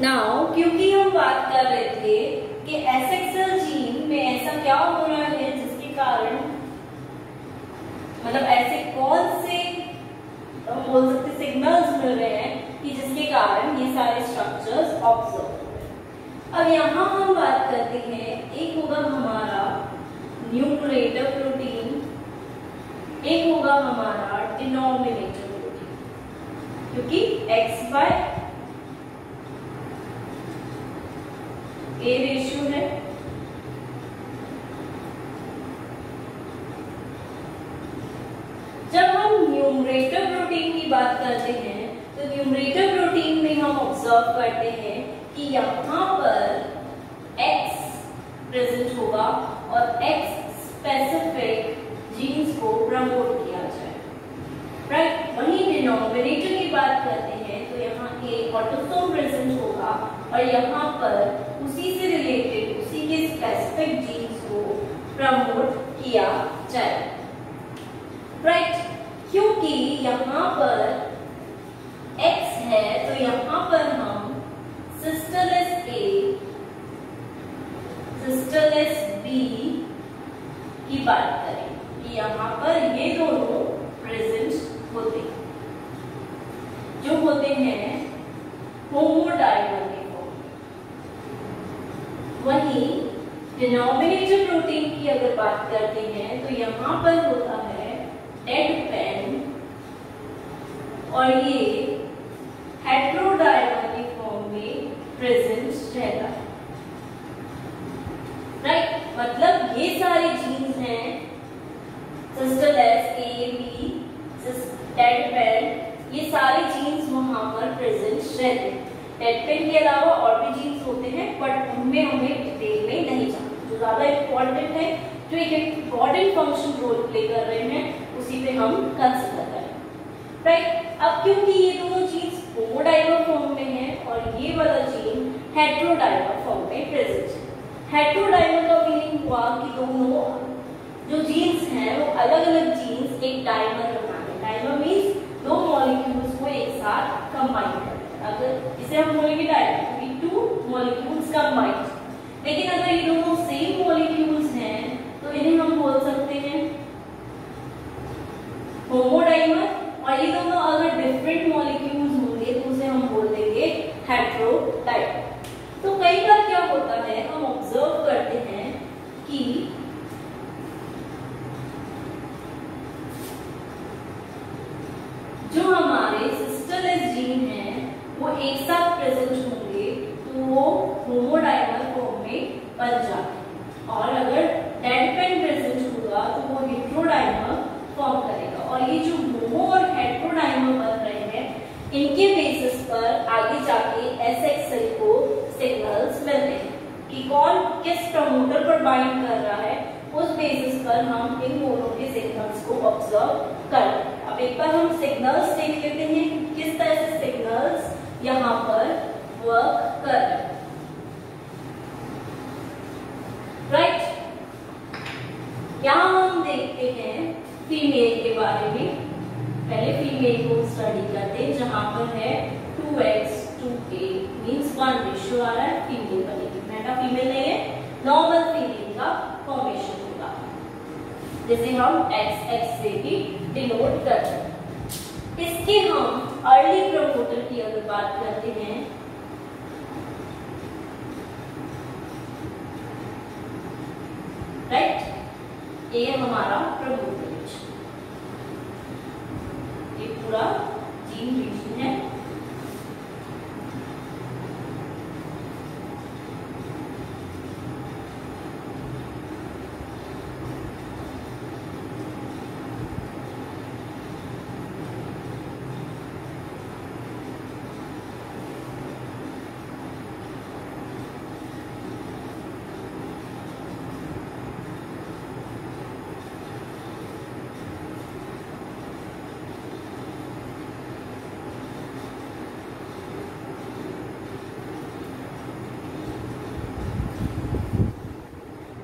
Now क्योंकि हम बात कर रहे थे कि एसेक्सुअल जीन में ऐसा क्या हो रहा है जिसके कारण मतलब ऐसे कौन से हम बोल सकते सिग्नल्स मिल रहे हैं कि जिसके कारण ये सारे स्ट्रक्चर्स ऑब्जर्व हो रहे हैं। अब यहाँ हम बात करते हैं, एक होगा हमारा न्यूमरेटर प्रोटीन, एक होगा हमारा डिनोमिनेटर प्रोटीन, क्योंकि XY A रेशियो है। जब हम न्यूमरेटर प्रोटीन की बात करते हैं तो न्यूमरेटर प्रोटीन में हम ऑब्जर्व करते हैं कि यहाँ पर X प्रेजेंट होगा और X स्पेसिफिक जीन्स को प्रमोट किया जाए, राइट। वहीं डिनोमिनेटर की बात करते हैं तो यहाँ एक ऑटोसोम प्रेजेंट होगा और यहाँ पर उसी से रिलेटेड उसी के स्पेसिफिक जीन्स को प्रमोट किया जाए, राइट। क्योंकि यहाँ पर X है तो यहाँ पर हम सिस्टरलेस A सिस्टरलेस B की बात करें कि यहाँ पर ये दोनों प्रेजेंट होते हैं, जो होते हैं होमोडाइमर के फॉर्म। वहीं डिनोमिनेटर प्रोटीन की अगर बात करते हैं तो यहाँ पर होता है डेड पेन और ये हेटेरोडाइमर के फॉर्म में प्रेजेंट रहता है, राइट। मतलब ये सारे जीन्स हैं सिस्टरलेस A B डेड पेन, ये सारे जीन्स वहां पर प्रेजेंट रहते हैं। डेड पेन के अलावा और भी जीन्स होते हैं बट उनमें हमें डिटेल में नहीं जाना। जो ज्यादा इम्पोर्टेंट है, जो एक इम्पोर्टेंट फंक्शन रोल प्ले कर रहे हैं, उसी पे हम कंसिडर करें, राइट। अब क्योंकि ये दोनों जीन्स होमोडाइमर फॉर्म में है और ये वाला जीन हेटेरोडाइमर फॉर्म में प्रेजेंट है। हेटेरोडाइमर का मीनिंग हुआ कि दोनों जो जीन्स हैं वो अलग अलग जीन्स एक डाइमर बनाते हैं। डाइमर मीन्स दो मॉलिक्यूल्स को एक साथ कंबाइन करते हैं। अगर इसे हम बोलेंगे डाइमर, टू मॉलिक्यूल्स कंबाइंड। लेकिन अगर ये दोनों सेम मॉलिक्यूल्स हैं तो इन्हें हम बोल सकते हैं होमोडाइमर, और ये दोनों अगर डिफरेंट मॉलिक्यूल्स होंगे तो उसे हम बोल देंगे हेटेरोडाइमर। तो कई बार क्या होता है, हम ऑब्जर्व करते हैं कि जो हमारे सिस्टरलेस जीन हैं वो एक साथ प्रेजेंट होंगे तो वो होमोडाइमर फॉर्म में बन जाते हैं, और अगर डेड पेन प्रेजेंट होगा तो वो हेटेरोडाइमर फॉर्म करेगा। और ये जो होमो और हेटेरोडाइमर बन रहे हैं, इनके बेसिस पर आगे जाके एसेक्सुअल को सिग्नल्स मिलते हैं कि कौन किस प्रमोटर पर बाइंड कर रहा है। उस बेसिस पर हम इन दोनों के सिग्नल्स को ऑब्जर्व करते हैं। अब एक बार हम सिग्नल्स देख लेते हैं कि किस तरह से सिग्नल्स यहाँ पर वर्क कर रहे हैं, राइट। यहाँ हम देखते हैं फीमेल के बारे में। पहले फीमेल को स्टडी करते हैं, जहां पर है 2x 2a मीन्स 1 रेशियो आ रहा है, फीमेल बनेगी। मेटा फीमेल नहीं है, नॉर्मल फीमेल का फॉर्मेशन होगा, जिसे हम XX से भी डिनोट करते हैं। इसके हम अर्ली प्रमोटर की अगर बात करते हैं राइट, ये हमारा प्रमोटर ये पूरा जीन रीजन है।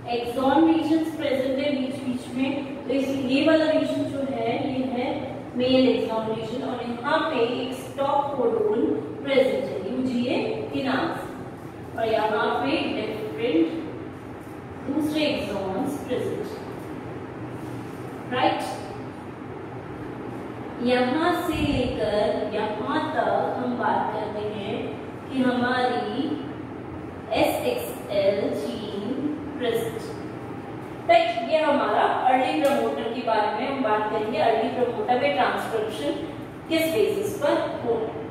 एक्सॉन रीजन्स प्रेजेंट है बीच बीच में, तो इस ये वाला रीजन जो है ये है मेल एक्सॉन रीजन, और यहाँ पे एक स्टॉप कोडोन प्रेजेंट है, UGA के नाम से, और यहाँ पे डिफरेंट दूसरे एक्सॉन्स प्रेजेंट, राइट। यहाँ से लेकर यहाँ तक हम बात करते हैं कि हमारी SXL जीन प्रेजेंट, राइट। ये हमारा अर्ली प्रमोटर के बारे में हम बात करेंगे, अर्ली प्रमोटर में ट्रांसक्रिप्शन किस बेसिस पर हो रहा है।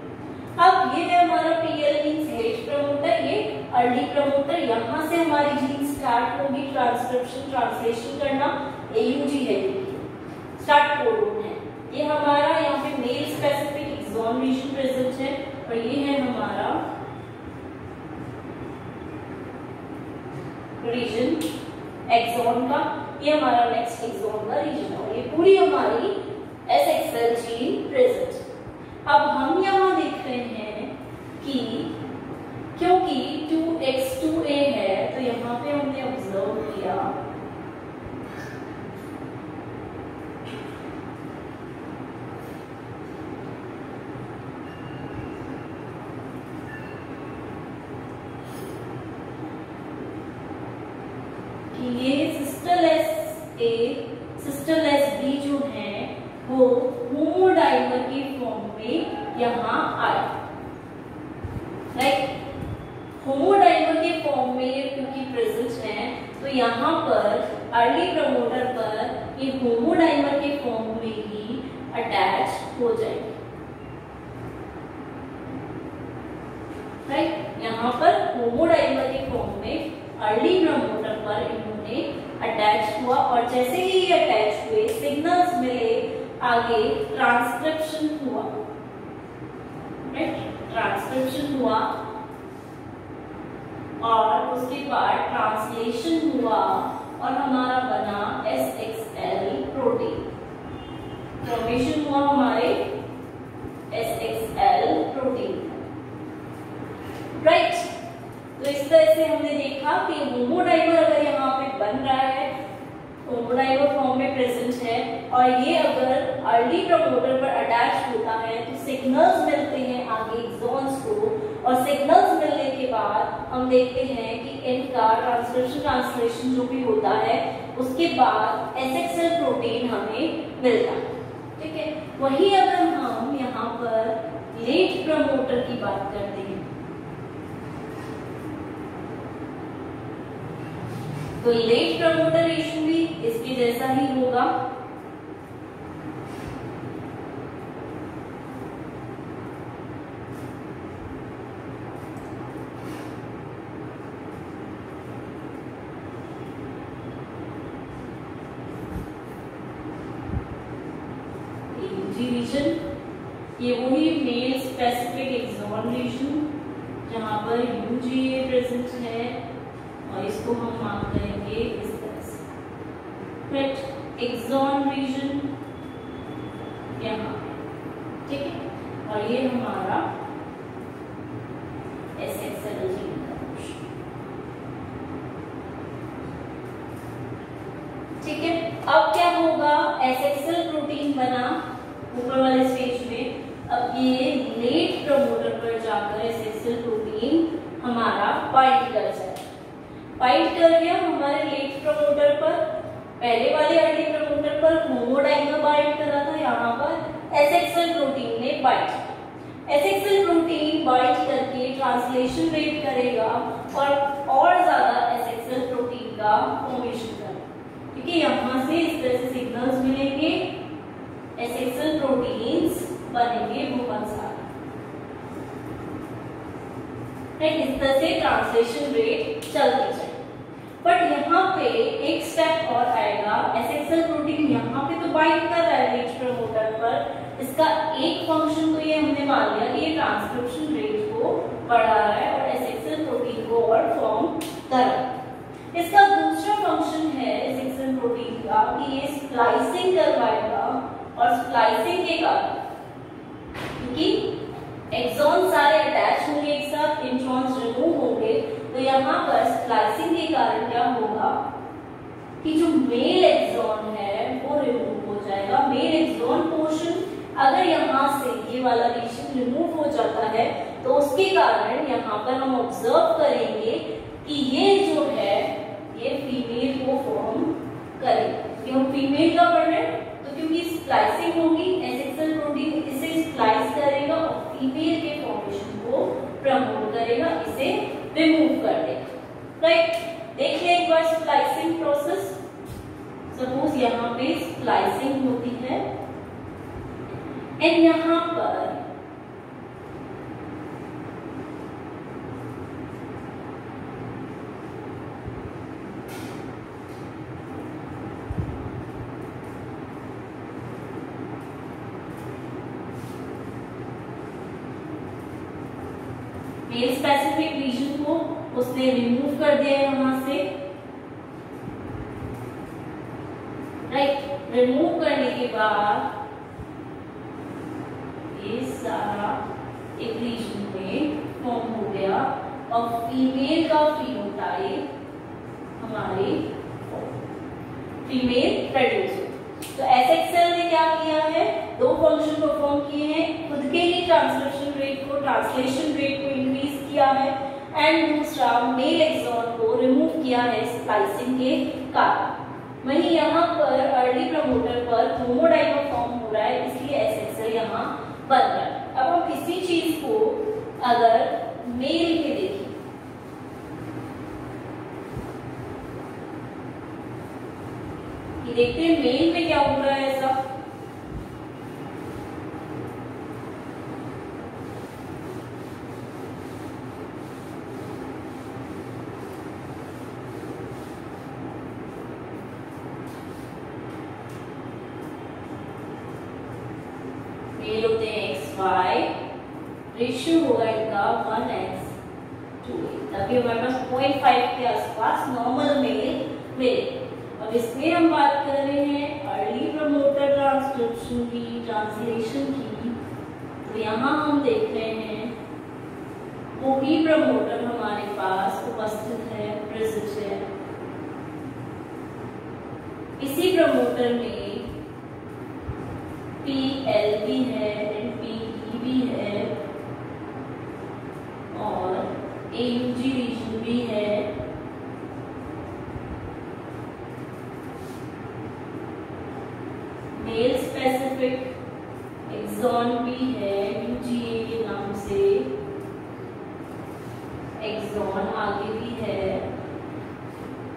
अब ये है हमारा PL मींस लेट प्रमोटर, ये अर्ली प्रमोटर, यहाँ से हमारी जीन स्टार्ट होगी ट्रांसक्रिप्शन ट्रांसलेशन करना, AUG है स्टार्ट कोडोन है। ये हमारा यहाँ पे male specific exon region present है, और ये है हमारा रीजन एक्सॉन का, ये हमारा नेक्स्ट एक्सॉन का रीजन है, और ये पूरी हमारी SXL जीन प्रेजेंट है। अब हम यहाँ देख रहे हैं कि क्योंकि 2X2A है तो यहाँ पे हमने ऑब्जर्व किया कि ये सिस्टरलेस A सिस्टरलेस B जो है वो होमोडाइमर के फॉर्म में यहाँ आए, राइट। होमोडाइमर के फॉर्म में ये क्योंकि प्रेजेंट है तो यहाँ पर अर्ली प्रमोटर पर ये होमोडाइमर के फॉर्म में ही अटैच हो जाएंगे, राइट। यहाँ पर होमोडाइमर के फॉर्म में अर्ली प्रमोटर पर इन्होंने अटैच हुआ, और जैसे ही ये अटैच हुए सिग्नल्स मिले, आगे ट्रांसक्रिप्शन हुआ, राइट। ट्रांसक्रिप्शन हुआ और उसके बाद ट्रांसलेशन हुआ और हमारा बना SXL प्रोटीन, फॉर्मेशन हुआ हमारे SXL प्रोटीन, राइट। तो इस तरह से हमने देखा कि होमोडाइमर अगर यहाँ पे बन रहा है, होमोडाइमर फॉर्म में प्रेजेंट है, और ये अगर अर्ली प्रमोटर पर अटैच होता है तो सिग्नल्स मिलते हैं आगे एक्सॉन्स को, और सिग्नल्स मिलने के बाद हम देखते हैं कि इनका ट्रांसक्रिप्शन ट्रांसलेशन जो भी होता है उसके बाद SXL प्रोटीन हमें मिलता है, ठीक है। वही अगर हम यहाँ पर लेट प्रमोटर की बात करते हैं तो लेट प्रमोटरेशन भी इसके जैसा ही होगा, रीजन ये वही मेल स्पेसिफिक एक्सॉन रीजन जहां पर UGA प्रेजेंट है, और इसको हम मार्क करेंगे इस तरह से, राइट। एक्सॉन रीजन यहाँ, ठीक है, और ये हमारा SXL जीन का पोर्शन, ठीक है। अब क्या होगा, SXL प्रोटीन बना ऊपर वाले स्टेज में, अब ये लेट प्रमोटर पर जाकर SXL प्रोटीन हमारा बाइंड कर जाए, बाइंड कर गया हमारे लेट प्रमोटर पर, पहले वाले अर्ली प्रमोटर पर होमोडाइमर बाइंड करा था, यहाँ पर SXL प्रोटीन ने बाइंड, SXL प्रोटीन बाइंड करके ट्रांसलेशन रेट करेगा और ज्यादा SXL प्रोटीन का फॉर्मेशन करेगा, ठीक है। यहाँ से इस तरह से सिग्नल्स मिलेंगे, SXL प्रोटीन्स बनेंगे बहुत सारे, इस तरह से ट्रांसलेशन रेट चलती जाए। बट यहाँ पे एक स्टेप और आएगा, SXL प्रोटीन यहाँ पे तो बाइंड कर रहा है लेट प्रमोटर पर, इसका एक फंक्शन तो ये हमने मान लिया कि ये ट्रांसक्रिप्शन रेट को बढ़ा रहा है और SXL प्रोटीन को और फॉर्म कर रहा है। इसका दूसरा फंक्शन है SXL प्रोटीन का कि ये स्प्लाइसिंग करवाएगा, और स्प्लाइसिंग के कारण क्योंकि एक्सॉन सारे अटैच होंगे एक साथ, इंट्रॉन्स रिमूव होंगे, तो यहाँ पर स्प्लाइसिंग के कारण क्या होगा कि जो मेल एक्सॉन है वो रिमूव हो जाएगा। मेल एक्सॉन पोर्शन अगर यहाँ से ये वाला रीजन रिमूव हो जाता है तो उसके कारण यहाँ पर हम ऑब्जर्व करेंगे कि ये जो है ये फीमेल को फॉर्म करेगा। क्यों फीमेल का पढ़ रहे हैं? तो क्योंकि स्प्लाइसिंग होगी, एसेक्सुअल प्रोटीन इसे स्प्लाइस करेगा और फीमेल के फॉर्मेशन को प्रमोट करेगा, इसे रिमूव कर देगा। राइट, देखिए एक बार स्प्लाइसिंग प्रोसेस। सपोज यहाँ पे स्प्लाइसिंग होती है एंड यहाँ पर मेल स्पेसिफिक रीजन को उसने रिमूव कर दिया है वहां से। राइट, रिमूव करने के बाद ये सारा एक रीजन में फॉर्म हो गया और फीमेल का फिनोटाइप हमारे फीमेल प्रोड्यूस। तो एसेक्सुअल ने क्या किया है? दो फंक्शन परफॉर्म किए हैं, खुद के लिए ट्रांसक्रिप्शन रेट को, ट्रांसलेशन रेट को इंक्रीज किया है एंड दूसरा मेल एक्सॉन को रिमूव किया है स्प्लाइसिंग के कारण। वहीं यहाँ पर अर्ली प्रमोटर पर होमोडाइमर फॉर्म हो रहा है, इसलिए एसेक्सुअल यहाँ बन रहा है। अब हम इसी चीज को अगर मेल के देखें, देखते हैं मेल में क्या हो रहा है ऐसा। मेल होते हैं XY, रेशियो होगा इनका 1:2, तभी हमारे पास 0.5 के आसपास नॉर्मल मेल मिले। अब इसमें हम बात कर रहे हैं अर्ली प्रमोटर ट्रांसक्रिप्शन की, ट्रांसलेशन की। तो यहाँ हम देख रहे हैं वही प्रमोटर हमारे पास उपस्थित है, प्रेजेंट है। इसी प्रमोटर में PL भी है, PE भी है और AUG रीजन भी है। मेल स्पेसिफिक एक्सॉन भी है UGA के नाम से, एक्सॉन आगे भी है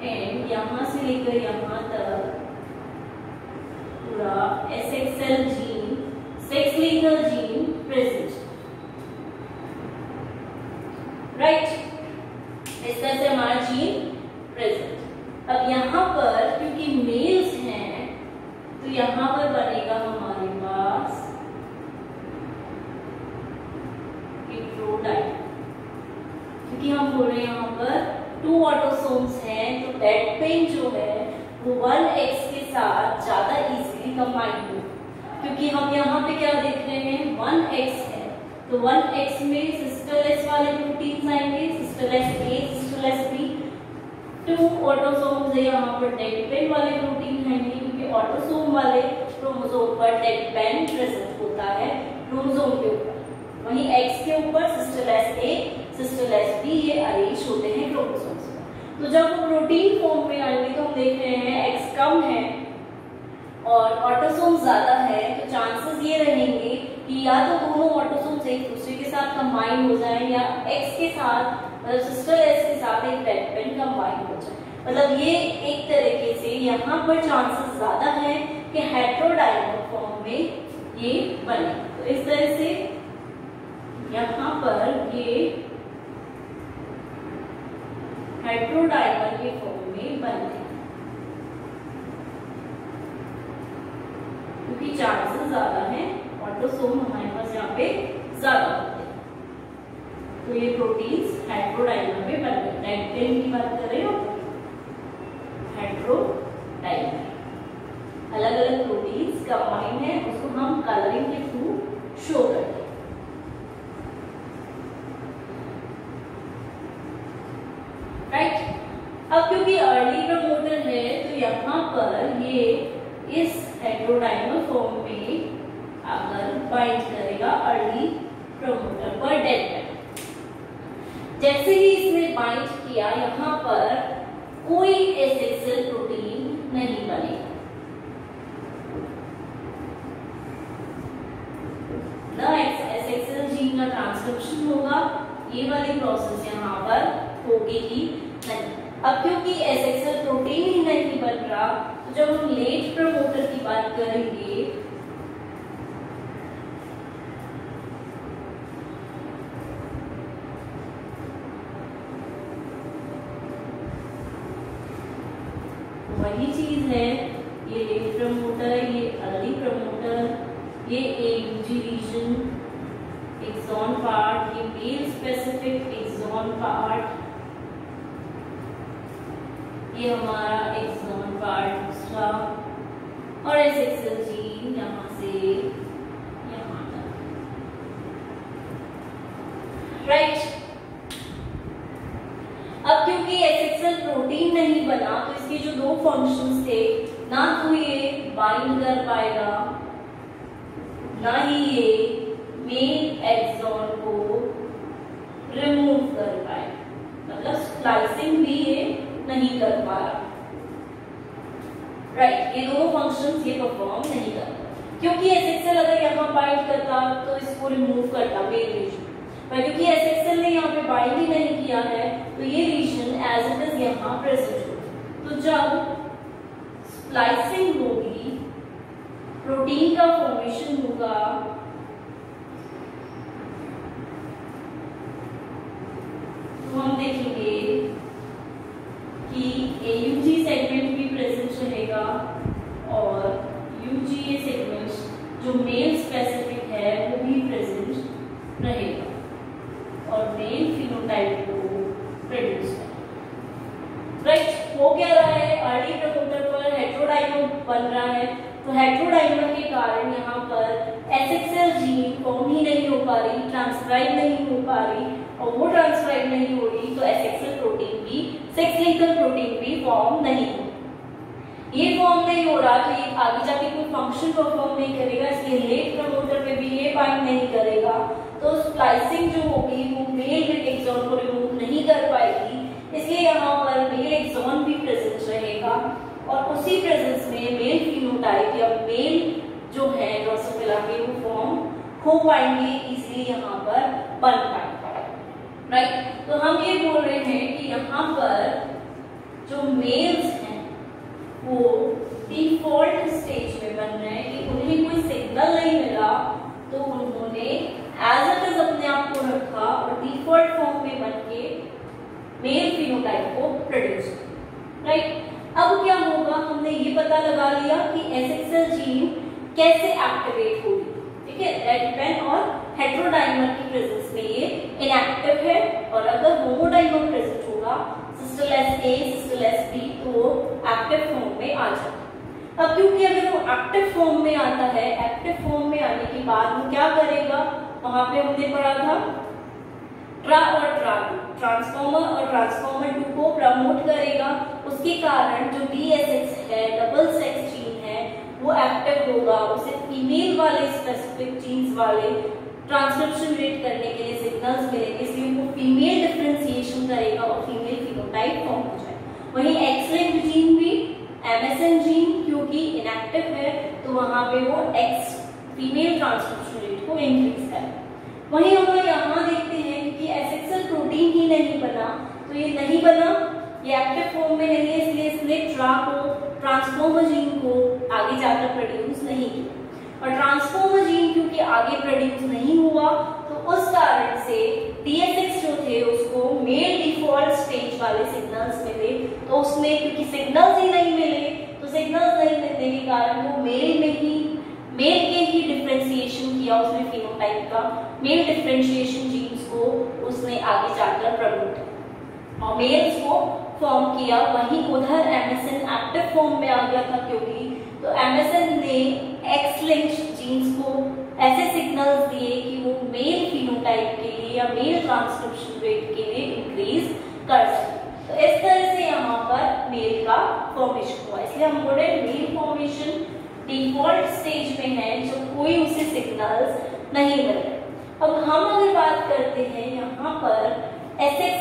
एंड यहां से लेकर यहां तक पूरा asexual gene, sex legal gene present. Right, इस तरह से हमारा जीन प्रेजेंट। अब यहाँ पर क्योंकि मेल्स हैं तो यहाँ पर बनेगा हमारे पास हेटेरोडाइमर, क्योंकि हम बोल रहे हैं यहाँ पर 2 ऑटोसोम्स हैं, तो डेड पेन जो है वो 1X के साथ ज्यादा इजीली कंबाइन हो, क्योंकि हम यहाँ पे क्या देख रहे हैं 1X है, तो 1X में सिस्टरलेस वाले प्रोटीन्स आएंगे, सिस्टरलेस A, सिस्टरलेस B। 2 ऑटोसोम्स है, यहाँ पर डेड पेन वाले प्रोटीन आएंगे, क्योंकि ऑटोसोम वाले क्रोमोसोम पर डेड पेन प्रेजेंट होता है क्रोमोसोम के ऊपर। वहीं X के ऊपर सिस्टरलेस A, सिस्टरलेस B ये अरेंज होते हैं क्रोमोसोम्स पर। तो जब वो प्रोटीन फॉर्म में आएंगे तो हम देख रहे हैं X कम है और ऑटोसोम ज्यादा है, तो चांसेस ये रहेंगे कि या तो दोनों ऑटोसोम्स एक दूसरे के साथ कंबाइन हो जाए या X के साथ मतलब सिस्टरलेस के साथ एक डेड पेन कंबाइन हो जाए। मतलब ये एक तरीके से यहाँ पर चांसेस ज्यादा है कि हेटेरोडाइमर फॉर्म में ये बने। तो इस तरह से यहाँ पर ये हेटेरोडाइमर के फॉर्म में बनते हैं, क्योंकि चांसेस ज्यादा है, ऑटोसोम हमारे पास यहाँ पे ज्यादा होते हैं, तो ये प्रोटीन्स हेटेरोडाइमर में बन गए। डेड पेन की बात कर रहे हो, हेटेरोडाइमर अलग अलग प्रोटीन्स कंबाइन है, उसको हम कलरिंग के थ्रू शो करते हैं। राइट, अब क्योंकि अर्ली प्रमोटर है तो यहाँ पर ये इस हेटेरोडाइमर फॉर्म में आकर बाइंड करेगा अर्ली प्रमोटर पर डेड पेन। जैसे ही इसने बाइंड किया यहाँ पर कोई एसेक्सुअल प्रोटीन नहीं बनेगा, ना एसेक्सुअल जीन का ट्रांसक्रिप्शन होगा, ये वाली प्रोसेस यहाँ पर होगी ही नहीं। अब क्योंकि एसेक्सुअल प्रोटीन ही नहीं बन रहा, तो जब हम लेट प्रमोटर की बात करेंगे वही चीज है, ये लेट प्रमोटर, ये अर्ली प्रमोटर, ये AUG रीजन, एक्सॉन पार्ट, ये मेल स्पेसिफिक एक्सॉन पार्ट, ये हमारा एक्सॉन पार्ट दूसरा, और एसेक्सुअल जीन यहाँ से यहाँ तक, राइट। अब क्योंकि एसेक्सुअल प्रोटीन नहीं बना, तो इसके जो दो फंक्शंस थे, ना तो ये बाइंड कर पाएगा, ना ही ये मेल एक्सॉन को रिमूव कर पाएगा, मतलब स्प्लाइसिंग भी ये नहीं कर पा रहा, राइट। ये दोनों फंक्शंस ये परफॉर्म नहीं करता, क्योंकि एसेक्सुअल अगर यहाँ बाइंड करता तो इसको रिमूव करता मेल रीजन, पर क्योंकि एसेक्सुअल ने यहाँ पे बाइंड ही नहीं किया है, तो ये रीजन एज इट इज यहाँ प्रेजेंट होगा। तो जब स्प्लाइसिंग होगी, प्रोटीन का फॉर्मेशन होगा, तो हम देखेंगे कि AUG सेगमेंट भी प्रेजेंट रहेगा और UGA सेगमेंट जो मेल स्पेसिफिक है वो भी प्रेजेंट रहेगा और मेल फिनोटाइप को प्रोड्यूस करेगा, राइट। हो क्या रहा है, अर्ली प्रमोटर पर हेटेरोडाइमर बन रहा है, तो हेटेरोडाइमर के कारण यहाँ पर एसेक्सुअल जीन फॉर्म ही नहीं हो पा रही, ट्रांसक्राइब नहीं हो पा रही, और वो ट्रांसक्राइब नहीं हो रही तो एसेक्सुअल प्रोटीन भी, सेक्स लिंकर प्रोटीन भी फॉर्म नहीं हो, ये फॉर्म नहीं हो रहा तो ये आगे जाके कोई फंक्शन परफॉर्म नहीं करेगा, इसलिए लेट प्रमोटर पे भी ये बाइंड नहीं करेगा, तो स्प्लाइसिंग जो होगी वो मेल विद एक्सॉन को रिमूव नहीं कर पाएगी, इसलिए यहाँ पर मेल एक्सॉन भी प्रेजेंट रहेगा और उसी प्रेजेंस में मेल फिनोटाइप या मेल जो है ड्रोसोफिला के वो फॉर्म हो पाएंगे, इजीली यहाँ पर बन पाएंगे, राइट। तो हम ये बोल रहे हैं कि यहाँ पर जो मेल्स हैं वो डिफॉल्ट स्टेज में बन रहे हैं कि उन्हें कोई सिग्नल नहीं मिला, तो उन्होंने एज इट इज अपने आप को रखा और डिफॉल्ट फॉर्म में बन के मेल फिनोटाइप को प्रोड्यूस किया, राइट। अब क्या होगा, हमने ये पता लगा लिया कि एसेक्सुअल जीन कैसे एक्टिवेट होगी, ठीक है, रेड पेन और हेटेरोडाइमर की प्रेजेंस में ये इनएक्टिव है, और अगर होमोडाइमर प्रेजेंट होगा सिस्टल SA सिस्टल SP तो वो एक्टिव फॉर्म में आ जाता है। अब क्योंकि अगर वो एक्टिव फॉर्म में आता है, एक्टिव फॉर्म में आने के बाद वो क्या करेगा, वहां पे हमने पढ़ा था ट्रा और ट्रा2, ट्रांसफॉर्मर और ट्रांसफॉर्मर 2 को प्रमोट करेगा, उसके कारण जो DSX है, डबल सेक्स जीन है, वो एक्टिव होगा, उसे फीमेल वाले स्पेसिफिक जीन्स वाले ट्रांसक्रिप्शन रेट करने के लिए सिग्नल्स मिलेंगे, इसलिए वो फीमेल डिफरेंशिएशन करेगा और फीमेल फिनोटाइप फॉर्म हो जाएगा। वहीं एक्स-लिंक्ड जीन भी MSN जीन क्योंकि इनएक्टिव है तो वहां पे वो एक्स फीमेल ट्रांसक्रिप्शन रेट को इंक्रीज करेगा। वहीं हम यहाँ देखते हैं कि एसेक्सुअल प्रोटीन ही नहीं बना, तो ये नहीं बना, ये एक्टिव फॉर्म में नहीं है, इसलिए इसने ट्रा को, ट्रांसफॉर्मर जीन को आगे जाकर प्रोड्यूस नहीं किया, और ट्रांसफॉर्मर जीन क्योंकि आगे प्रोड्यूस नहीं हुआ तो उस कारण से DSX जो थे उसको मेल डिफॉल्ट स्टेज वाले सिग्नल्स मिले, तो उसने क्योंकि सिग्नल्स ही नहीं मिले तो सिग्नल्स नहीं मिलने के कारण वो मेल के ही डिफरेंशिएशन किया उसने फिनोटाइप का, मेल डिफरेंशिएशन जीन्स को उसने आगे जाकर प्रमोट किया और मेल्स को फॉर्म किया। वहीं उधर MSN एक्टिव फॉर्म में आ गया था क्योंकि तो MSN ने एक्स-लिंक्ड जीन्स को ऐसे सिग्नल्स दिए कि वो मेल फिनोटाइप के लिए या मेल ट्रांसक्रिप्शन रेट के लिए इंक्रीज कर सके, तो इस तरह से यहाँ पर मेल का फॉर्मेशन हुआ, इसलिए हम बोले मेल फॉर्मेशन डिफॉल्ट स्टेज में है जो कोई उसे सिग्नल्स नहीं मिल रहे। अब हम अगर बात करते हैं यहाँ पर एसेक्स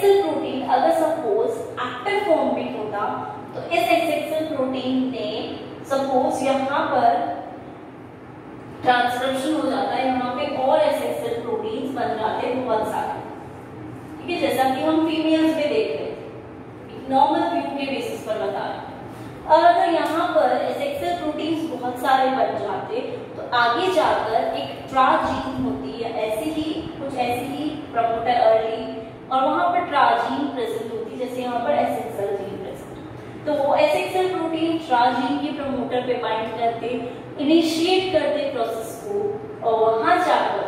बनता, तो इस एसेक्सुअल प्रोटीन ने सपोज यहाँ पर ट्रांसक्रिप्शन हो जाता है, यहाँ पे और एसेक्सुअल प्रोटीन्स बन जाते हैं बहुत सारे, ठीक है, जैसा कि हम फीमेल्स में देख रहे थे, नॉर्मल व्यू के बेसिस पर बता रहे हैं। और अगर यहाँ पर एसेक्सुअल प्रोटीन्स बहुत सारे बन जाते तो आगे जाकर एक ट्राजीन होती है, ऐसी ही प्रमोटर अर्ली, और वहां पर ट्राजीन प्रेजेंट होती है, जैसे यहाँ पर एसेक्सुअल जीन प्रेजेंट। तो वो एसेक्सुअल प्रोटीन ट्राजीन के प्रमोटर पे बाइंड करते, इनिशिएट करते प्रोसेस को, और वहां जाकर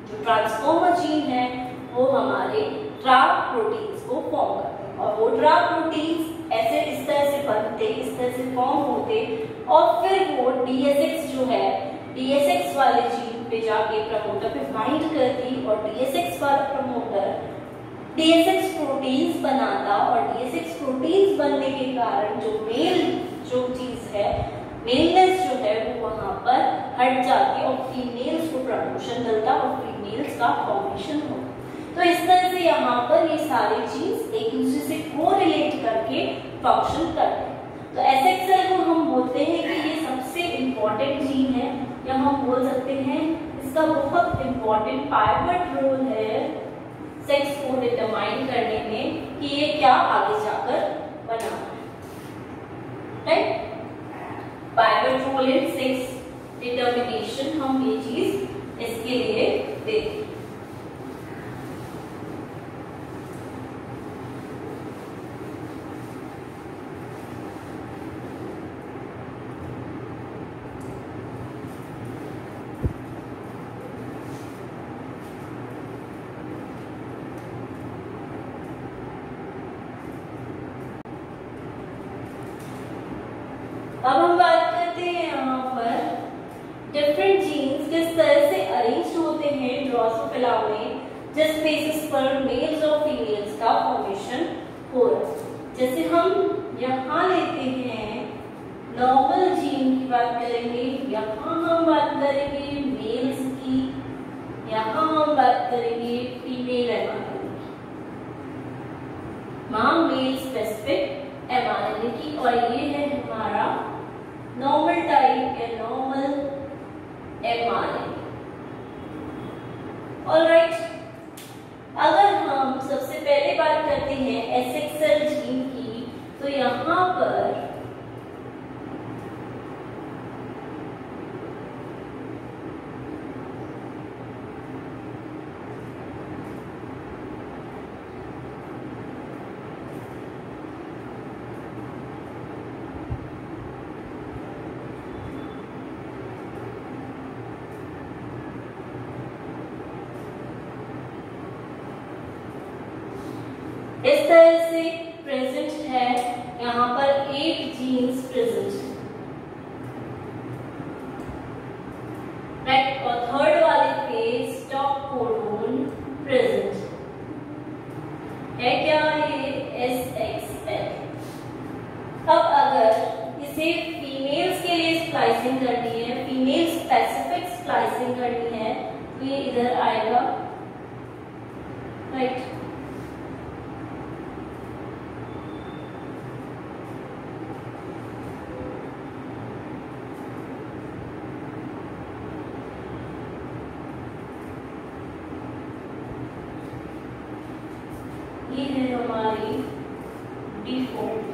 जो ट्रांसफॉर्मर जीन है वो हमारे ट्रा प्रोटीन्स को फॉर्म करते हैं, और वो ट्रा प्रोटीन्स ऐसे इस तरह से बनते, इस तरह से फॉर्म होते, और फिर वो डीएसएक्स जो है, डीएसएक्स वाले जीन पे जाके प्रमोटर पे बाइंड करती, और डीएसएक्स वाला प्रमोटर डीएसएक्स प्रोटीन्स बनाता, और डीएसएक्स प्रोटीन्स बनने के कारण जो चीज है, मेलनेस जो है वो वहां पर हट जाती, और फीमेल्स को प्रमोशन मिलता, और फीमेल्स का फॉर्मेशन होता। तो इस तरह से यहाँ पर ये सारे जीन्स एक दूसरे से कोरिलेट करके फंक्शन करते हैं। तो एसेक्सुअल को हम बोलते हैं कि ये सबसे इम्पोर्टेंट जीन है, या हम बोल सकते हैं इसका बहुत इम्पोर्टेंट पाइवट रोल है सेक्स को डिटरमाइन करने में कि ये क्या आगे जाकर बना है, right. Pivot role in sex determination, हम ये चीज इसके लिए देते हैं। अब हम बात करते हैं यहाँ पर डिफरेंट जीन्स किस तरह से अरेंज होते हैं ड्रोसोफिला में, जिस बेसिस पर मेल्स और फीमेल्स का फॉर्मेशन हो रहा है। जैसे हम यहाँ लेते हैं नॉर्मल जीन की बात करेंगे, यहाँ हम बात करेंगे मेल्स की, यहाँ हम बात करेंगे फीमेल एमआरएनए की, मेल स्पेसिफिक एमआरएनए की, और ये है हमारा नॉर्मल टाइप या नॉर्मल एमआरएनए। ऑलराइट, अगर हम सबसे पहले बात करते हैं एसेक्सुअल जीन की, तो यहाँ पर इस तरह से प्रेजेंट है, यहाँ पर 8 जीन्स प्रेजेंट है, राइट, और थर्ड वाले पे स्टॉप कोडोन प्रेजेंट है, क्या ये SXL। अब अगर इसे फीमेल्स के लिए स्प्लाइसिंग करनी है, फीमेल स्पेसिफिक स्प्लाइसिंग करनी है, तो ये इधर आएगा, राइट। ये है हमारी डिफॉल्ट।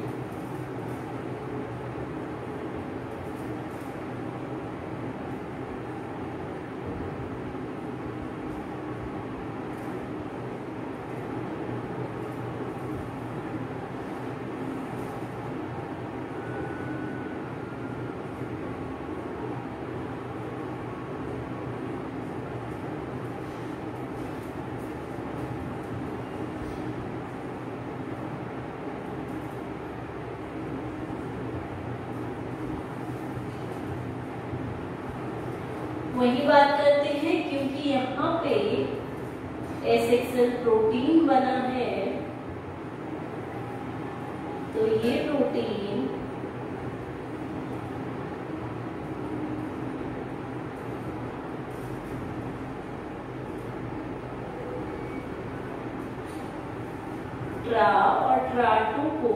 वही बात करते हैं, क्योंकि यहाँ पे एसेक्सुअल प्रोटीन बना है, तो ये प्रोटीन ट्रा और ट्रा2 को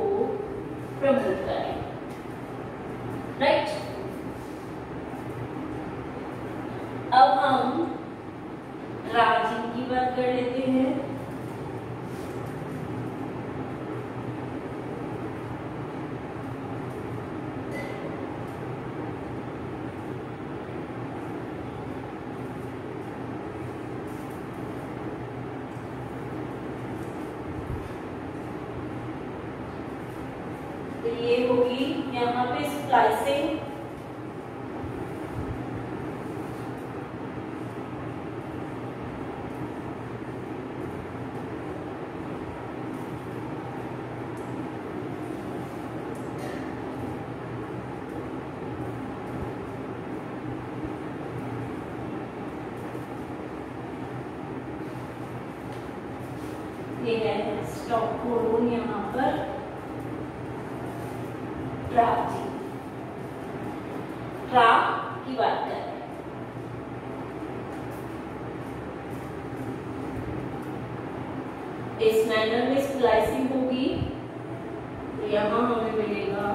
प्रमोट करें, राइट। अब हम ट्रांजीन की बात कर लेते हैं। तो ये होगी यहाँ पे स्प्लाइसिंग, ये है स्टॉप कोडोन यहाँ पर ट्रांजीन। ट्रा की बात करें, इस मैनर में स्प्लाइसिंग होगी तो यहां हमें मिलेगा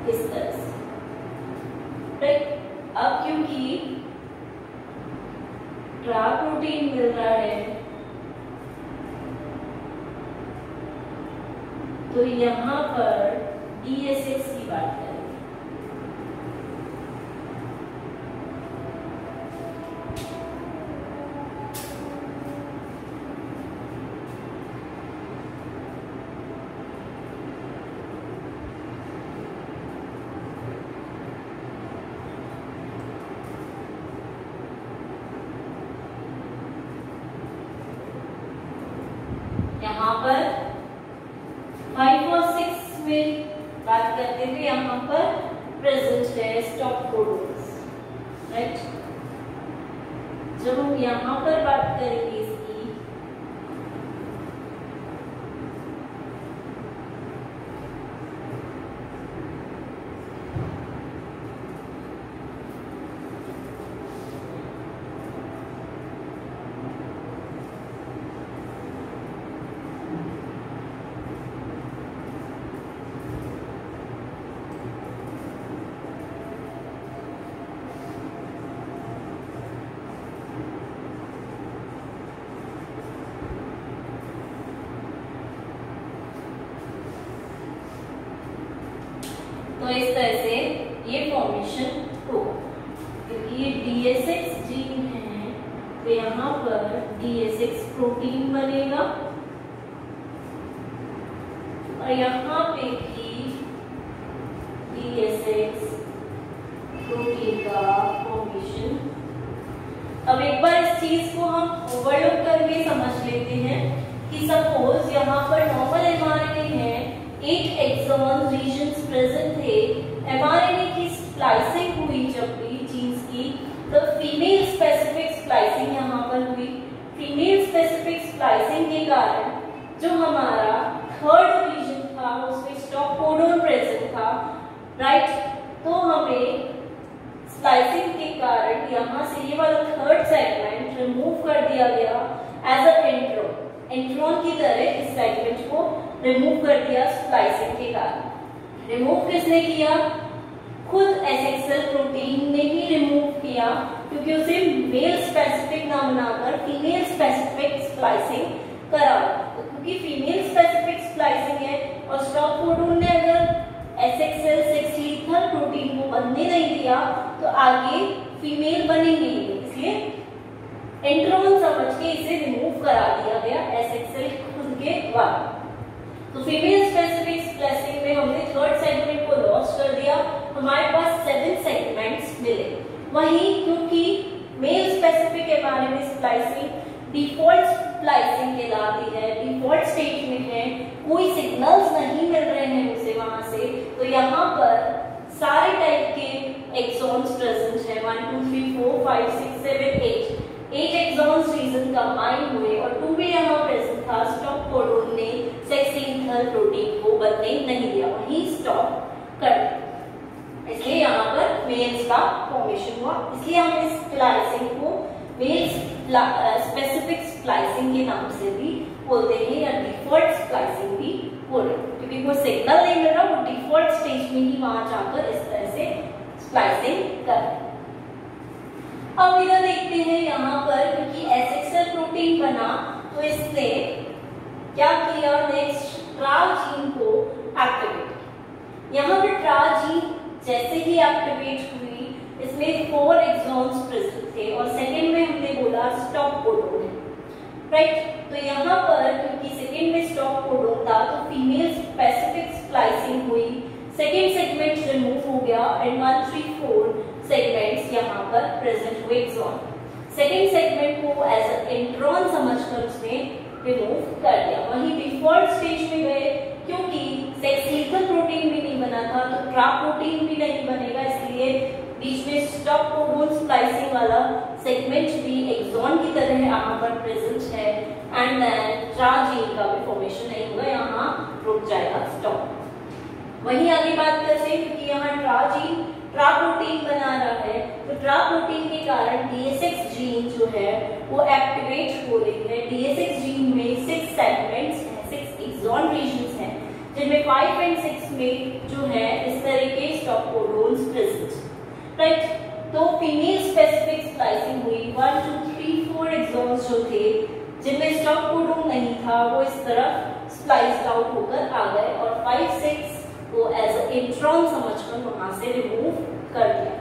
इस तरह से, राइट। अब क्योंकि ट्रा प्रोटीन मिल रहा है तो यहां पर DSX की बात करें, यहाँ पर 5 और 6 में बात करते हुए यहाँ पर प्रेजेंट है स्टॉप कोडोन्स, राइट। जब हम यहाँ पर बात करेंगे इसकी, तो इस तरह से ये फॉर्मेशन होगा, क्योंकि ये DSX जीन है तो यहाँ पर DSX प्रोटीन बनेगा और यहाँ पे भी DSX प्रोटीन का फॉर्मेशन। अब एक बार इस चीज को हम ओवरलुक करके समझ लेते हैं कि सपोज यहाँ पर नॉर्मल mRNA है, 8 एक्सॉन रीजन्स प्रेजेंट थे, mRNA की स्प्लाइसिंग हुई जब भी जीन्स की, तो फीमेल स्पेसिफिक स्प्लाइसिंग यहाँ पर हुई। फीमेल स्पेसिफिक स्प्लाइसिंग के कारण जो हमारा थर्ड रीजन था उसमें स्टॉप कोडोन प्रेजेंट था, राइट। तो हमें स्प्लाइसिंग के कारण यहाँ से ये वाला थर्ड सेगमेंट रिमूव कर दिया गया एज अ एंट्रोन। एंट्रोन की तरह इस सेगमेंट को रिमूव कर दिया स्प्लाइसिंग के कारण। रिमूव किसने किया? खुद एसेक्सुअल प्रोटीन ने ही रिमूव किया, क्योंकि उसे मेल स्पेसिफिक ना बनाकर फीमेल स्पेसिफिक स्प्लाइसिंग करा। तो क्योंकि फीमेल स्पेसिफिक स्प्लाइसिंग है और स्टॉप कोडोन ने अगर एसेक्सुअल सेक्स लीथल प्रोटीन को बनने नहीं दिया तो आगे फीमेल बनेंगे, इसलिए एंट्रोन समझ के इसे रिमूव करा दिया गया एसेक्सुअल खुद के द्वारा। तो फीमेल स्पेसिफिक स्प्लाइसिंग में हमने थर्ड सेगमेंट को लॉस कर दिया, हमारे पास 7 सेगमेंट्स मिले। वहीं क्योंकि मेल स्पेसिफिक के बारे में स्प्लाइसिंग डिफॉल्ट स्प्लाइसिंग कहलाती है, डिफॉल्ट स्टेट में है, कोई सिग्नल्स नहीं मिल रहे हैं उसे वहां से, तो यहाँ पर सारे टाइप के एक्सॉन्स प्रेजेंट है। 1 2 3 4 5 6 7 8 एक्सॉन्स रीजन कंबाइन हुए और 2 भी यहाँ प्रेजेंट था। स्टॉप कोडोन ने सेक्स लीथल प्रोटीन को बनने नहीं दिया, वहीं स्टॉप कर दिया, इसलिए यहाँ पर मेल्स का फॉर्मेशन हुआ। इसलिए हम इस स्प्लाइसिंग को मेल स्पेसिफिक स्प्लाइसिंग के नाम से भी बोलते हैं या डिफॉल्ट स्प्लाइसिंग भी बोलते हैं। क्योंकि कोई सिग्नल नहीं मिल रहा, वो डिफॉल्ट स्टेज में ही वहां जाकर इस तरह से स्प्लाइसिंग कर। अब इधर देखते हैं यहाँ पर, क्योंकि एसेक्सुअल प्रोटीन बना तो इसने क्या किया, नेक्स्ट ट्रा जीन को एक्टिवेट किया। यहाँ पर ट्रा जीन जैसे ही एक्टिवेट हुई, इसमें 4 एक्सॉन्स प्रेजेंट थे और सेकंड में हमने बोला स्टॉप कोडोन है, राइट। तो यहाँ पर क्योंकि सेकंड में स्टॉप कोडोन था तो फीमेल स्पेसिफिक स्प्लाइसिंग हुई, सेकंड सेगमेंट रिमूव हो गया एंड 1, 3, 4 सेगमेंट्स यहाँ पर प्रेजेंट हुए एक्सॉन। सेकंड सेगमेंट को एज अ इंट्रॉन समझकर उसने रिमूव कर दिया। वहीं डिफॉल्ट स्टेज में गए, क्योंकि सेक्स लीथल प्रोटीन भी नहीं बना था तो ट्रा प्रोटीन भी नहीं बनेगा, इसलिए बीच में स्टॉप कोडोन स्प्लाइसिंग वाला सेगमेंट भी एक्सॉन की तरह यहाँ पर प्रेजेंट है एंड देन ट्रा जीन का भी फॉर्मेशन नहीं होगा, यहाँ रुक जाएगा, स्टॉप। वहीं आगे बात करते हैं, क्योंकि यहाँ ट्रा जीन ट्रा प्रोटीन बना रहा है तो ट्रा प्रोटीन के कारण DSX जीन जो है वो एक्टिवेट हो रही है। DSX जीन में 6 सेगमेंट्स हैं, 6 एक्सॉन रीजन्स हैं, जिनमें 5 और 6 में जो है इस तरह के स्टॉप कोडोन्स प्रेजेंट, राइट। तो फीमेल स्पेसिफिक स्प्लाइसिंग हुई, 1, 2, 3, 4 एक्सॉन्स जो थे जिनमें स्टॉप कोडोन नहीं था वो इस तरफ स्प्लाइस्ड आउट होकर आ गए और 5, 6 को एज अ इंट्रॉन समझकर वहां से रिमूव कर दिया।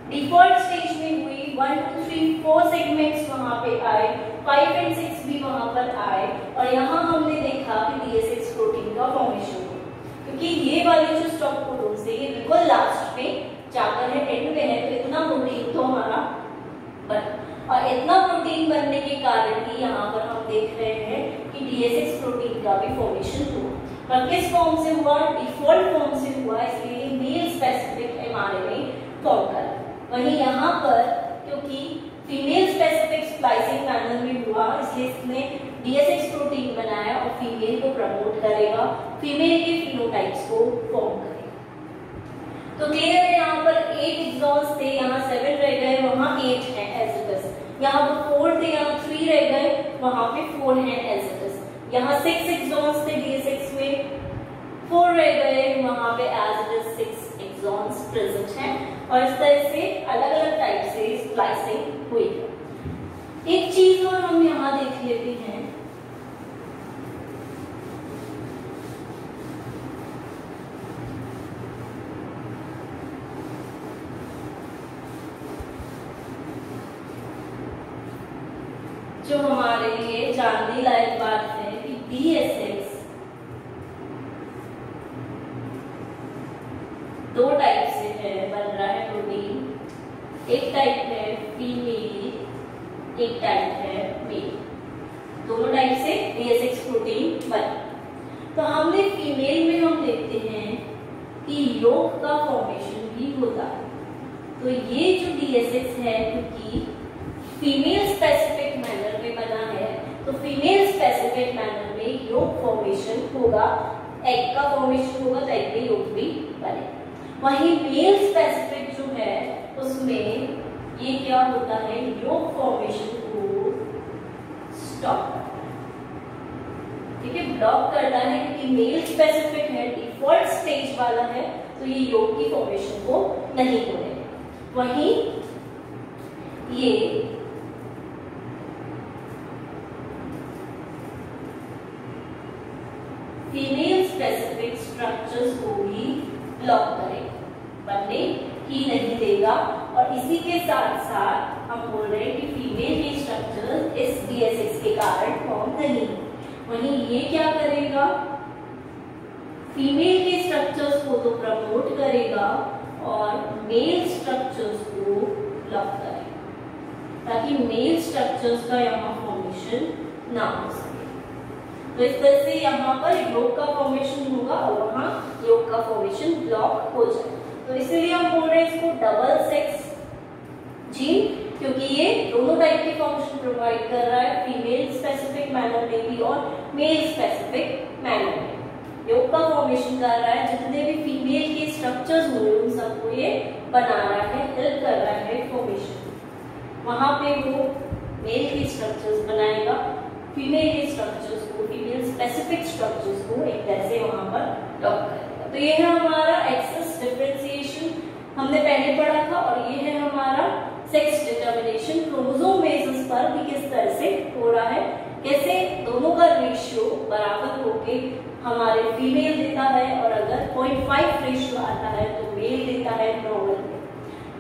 डिफॉल्ट स्टेज में हुई 1, 2, 3, 4 सेगमेंट्स वहां पे आए, 5 और 6 भी वहां पर आए और यहाँ हमने देखा कि DSX प्रोटीन का फॉर्मेशन हुआ, क्योंकि ये वाले जो स्टॉप कोडोन से ये बिल्कुल लास्ट में जाकर है, एंड में है, तो इतना प्रोटीन तो हमारा बना और इतना प्रोटीन बनने के कारण ही यहाँ पर हम देख रहे हैं कि DSX प्रोटीन का भी फॉर्मेशन हुआ। पर किस फॉर्म से हुआ, डिफॉल्ट फॉर्म से हुआ, इसलिए मेल स्पेसिफिक mRNA फॉर्म कर। वहीं यहाँ पर क्योंकि फीमेल स्पेसिफिक स्प्लाइसिंग पैनल में हुआ, इसलिए इसने DSX प्रोटीन बनाया और फीमेल को प्रमोट करेगा, फीमेल के फिनोटाइप्स को फॉर्म करेगा। तो क्लियर है, यहाँ पर 8 एक्सॉन्स थे, यहाँ 7 रह गए, वहाँ 8 है एज इट इज। यहाँ पर 4 थे, यहाँ 3 रह गए, वहाँ पे 4 है एज इट इज। यहाँ 6 एक्सॉन्स थे DSX में, 4 रह गए, वहां पे as it is 6 exons present हैं और इस तरह से अलग अलग टाइप से स्प्लाइसिंग हुई है। एक चीज और हम यहाँ देख लेते हैं, जो हमारे लिए जानने लायक बात है कि DSX 2 टाइप से है, बन रहा है प्रोटीन। एक टाइप है फीमेल, एक टाइप है मेल, दोनों टाइप से DSX प्रोटीन बना। तो हमने फीमेल में हम देखते हैं कि योग का फॉर्मेशन भी होता है। तो ये जो DSX है, क्योंकि फीमेल स्पेसिफिक मैनर में बना है तो फीमेल स्पेसिफिक मैनर में योग फॉर्मेशन होगा, एग का फॉर्मेशन होगा तो एग में योग भी बनेगा। वहीं मेल स्पेसिफिक जो है उसमें ये क्या होता है, योग फॉर्मेशन को स्टॉप करता है, ठीक है, ब्लॉक करता है, क्योंकि मेल स्पेसिफिक है, डिफॉल्ट स्टेज वाला है तो ये योग की फॉर्मेशन को नहीं होने। वहीं ये फीमेल स्पेसिफिक स्ट्रक्चर्स को भी ब्लॉक करेगा, बनने ही नहीं देगा। और इसी के साथ साथ हम बोल रहे हैं कि फीमेल के स्ट्रक्चर्स इस DSX के कारण फॉर्म नहीं। वहीं ये क्या करेगा, फीमेल के स्ट्रक्चर्स को तो प्रमोट करेगा और मेल स्ट्रक्चर्स को ब्लॉक करेगा, ताकि मेल स्ट्रक्चर्स का यहाँ फॉर्मेशन ना हो सके। तो इस तरह से यहाँ पर योग का फॉर्मेशन होगा और वहाँ योग का फॉर्मेशन ब्लॉक हो जाए। तो इसलिए हम बोल रहे हैं इसको डबल सेक्स जीन, क्योंकि ये दोनों टाइप के फंक्शन प्रोवाइड कर रहा है, फीमेल स्पेसिफिक मैनर में भी और मेल स्पेसिफिक मैनर में योग का फॉर्मेशन कर रहा है। जितने भी फीमेल के स्ट्रक्चर्स हुए उन सबको ये बना रहा है, हेल्प कर रहा है फॉर्मेशन। वहां पे वो मेल के स्ट्रक्चर्स बनाएगा, फीमेल के स्ट्रक्चर्स को, फीमेल स्पेसिफिक स्ट्रक्चर्स को एक तरह से वहां पर ये है हमारा एक्सेस डिफरेंशिएशन हमने पहले पढ़ा था, और ये है हमारा सेक्स डिटर्मिनेशन क्रोमोसोम बेसिस पर भी किस तरह से हो रहा है, कैसे दोनों का रेशियो बराबर होके हमारे फीमेल देता है, और अगर 0.5 रेशियो आता है तो मेल देता है नॉर्मल में।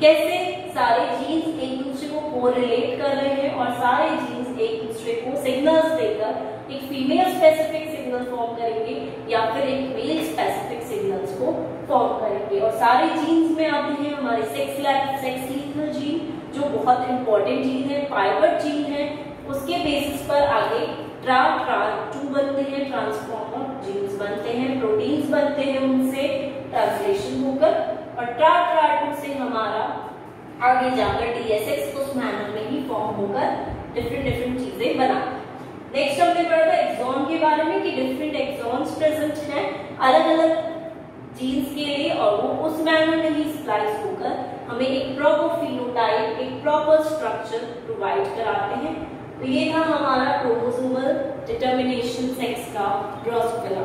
कैसे सारे जीन्स एक दूसरे को कोरिलेट कर रहे हैं और सारे जीन्स एक दूसरे को सिग्नल्स देकर एक फीमेल स्पेसिफिक सिग्नल फॉर्म करेंगे या फिर एक मेल स्पेसिफिक सिग्नल्स को फॉर्म करेंगे। और सारे जीन्स में आते हैं हमारे सेक्स लीथल जीन, जो बहुत इंपॉर्टेंट जीन है, पाइवट जीन है, उसके बेसिस पर आगे ट्रांस-2 बनते हैं, ट्रांसफॉर्मर जीन्स बनते हैं, प्रोटीन्स बनते हैं, उनसे ट्रांसलेशन होकर, और ट्रा-2 से हमारा आगे जाकर DSX उस मैनर में ही फॉर्म होकर डिफरेंट चीजें बनाते हैं। नेक्स्ट हमने पढ़ा था एक्सॉन के बारे में कि डिफरेंट एक्सॉन्स प्रेजेंट हैं अलग-अलग जीन्स के लिए, और वो उस मैनर में ही स्प्लाइस होकर हमें एक प्रॉपर फिनोटाइप, एक प्रॉपर स्ट्रक्चर प्रोवाइड कराते हैं। तो ये था हमारा क्रोमोसोमल डिटर्मिनेशन सेक्स का ड्रोसोफिला।